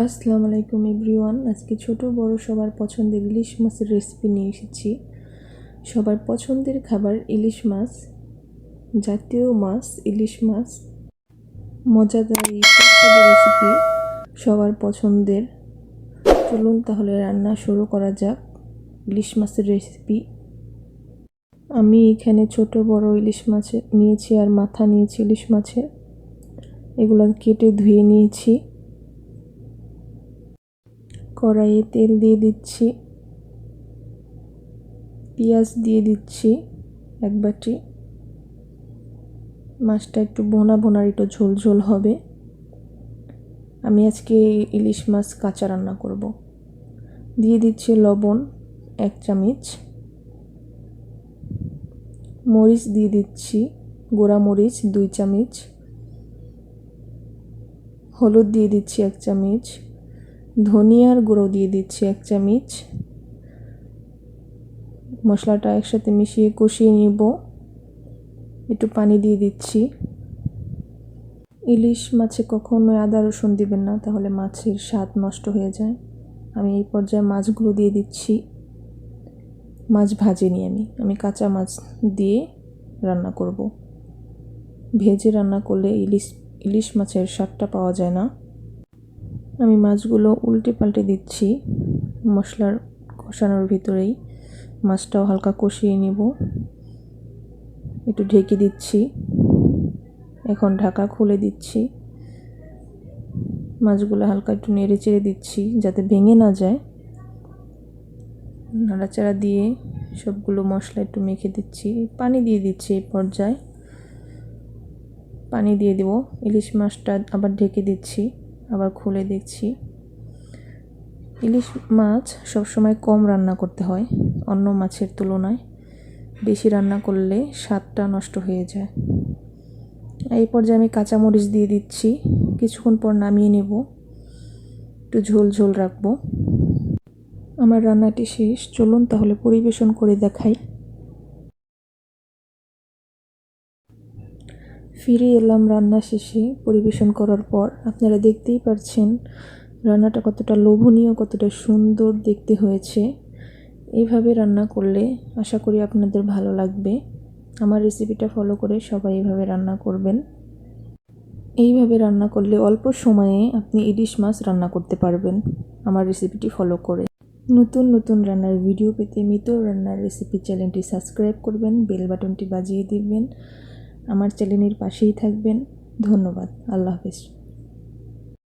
আসসালামু আলাইকুম এভরিওয়ান। আজকে ছোট বড় সবার পছন্দের ইলিশ মাছের রেসিপি নিয়ে এসেছি। সবার পছন্দের খাবার ইলিশ মাছ, জাতীয় মাছ ইলিশ মাছ, মজাদার এই সুস্বাদু রেসিপি সবার পছন্দের। চলুন তাহলে রান্না শুরু করা যাক। ইলিশ মাছের রেসিপি। আমি এখানে ছোট বড় ইলিশ মাছ নিয়েছি আর মাথা নিয়েছি ইলিশ মাছের। এগুলো কেটে ধুয়ে নিয়েছি। কড়াইয়ে তেল দিয়ে দিচ্ছি, পেঁয়াজ দিয়ে দিচ্ছি এক বাটি। মাছটা একটু ভোনা ভোনার, একটু ঝোল ঝোল হবে। আমি আজকে ইলিশ মাছ কাঁচা রান্না করব। দিয়ে দিচ্ছি লবণ 1 চামচ, মরিচ দিয়ে দিচ্ছি গুঁড়া মরিচ 2 চামচ, হলুদ দিয়ে দিচ্ছি 1 চামচ, ধনিয়ার গুঁড়ো দিয়ে দিচ্ছি 1 চামচ। মশলাটা একসাথে মিশিয়ে কষিয়ে নিব। একটু পানি দিয়ে দিচ্ছি। ইলিশ মাছে কখনোই আদা রসুন দিবেন না, তাহলে মাছের স্বাদ নষ্ট হয়ে যায়। আমি এই পর্যায়ে মাছগুলো দিয়ে দিচ্ছি। মাছ ভাজিনি, আমি কাঁচা মাছ দিয়ে রান্না করব। ভেজে রান্না করলে ইলিশ মাছের স্বাদটা পাওয়া যায় না। আমি মাছগুলো উল্টে পাল্টে দিচ্ছি। মশলার কষানোর ভিতরেই মাছটাও হালকা কষিয়ে নিব। একটু ঢেকে দিচ্ছি। এখন ঢাকা খুলে দিচ্ছি। মাছগুলো হালকা একটু নেড়ে চেড়ে দিচ্ছি যাতে ভেঙে না যায়। নাড়াচাড়া দিয়ে সবগুলো মশলা একটু মেখে দিচ্ছি। পানি দিয়ে দিচ্ছি। এই পর্যায়ে পানি দিয়ে দেব। ইলিশ মাছটা আবার ঢেকে দিচ্ছি, আবার খুলে দেখছি। ইলিশ মাছ সবসময় কম রান্না করতে হয় অন্য মাছের তুলনায়। বেশি রান্না করলে স্বাদটা নষ্ট হয়ে যায়। এই পর্যায়ে আমি কাঁচামরিচ দিয়ে দিচ্ছি। কিছুক্ষণ পর নামিয়ে নেব। একটু ঝোল ঝোল রাখবো। আমার রান্নাটি শেষ। চলুন তাহলে পরিবেশন করে দেখাই। ফিরে এলাম রান্না শেষে। পরিবেশন করার পর আপনারা দেখতেই পাচ্ছেন রান্নাটা কতটা লোভনীয়, কতটা সুন্দর দেখতে হয়েছে। এইভাবে রান্না করলে আশা করি আপনাদের ভালো লাগবে। আমার রেসিপিটা ফলো করে সবাই এইভাবে রান্না করবেন। এইভাবে রান্না করলে অল্প সময়ে আপনি ইলিশ মাছ রান্না করতে পারবেন আমার রেসিপিটি ফলো করে। নতুন নতুন রান্নার ভিডিও পেতে মিতু রান্নার রেসিপি চ্যানেলটি সাবস্ক্রাইব করবেন, বেল বাটনটি বাজিয়ে দিবেন। আমার চ্যানেলের পাশেই থাকবেন। ধন্যবাদ। আল্লাহ হাফেজ।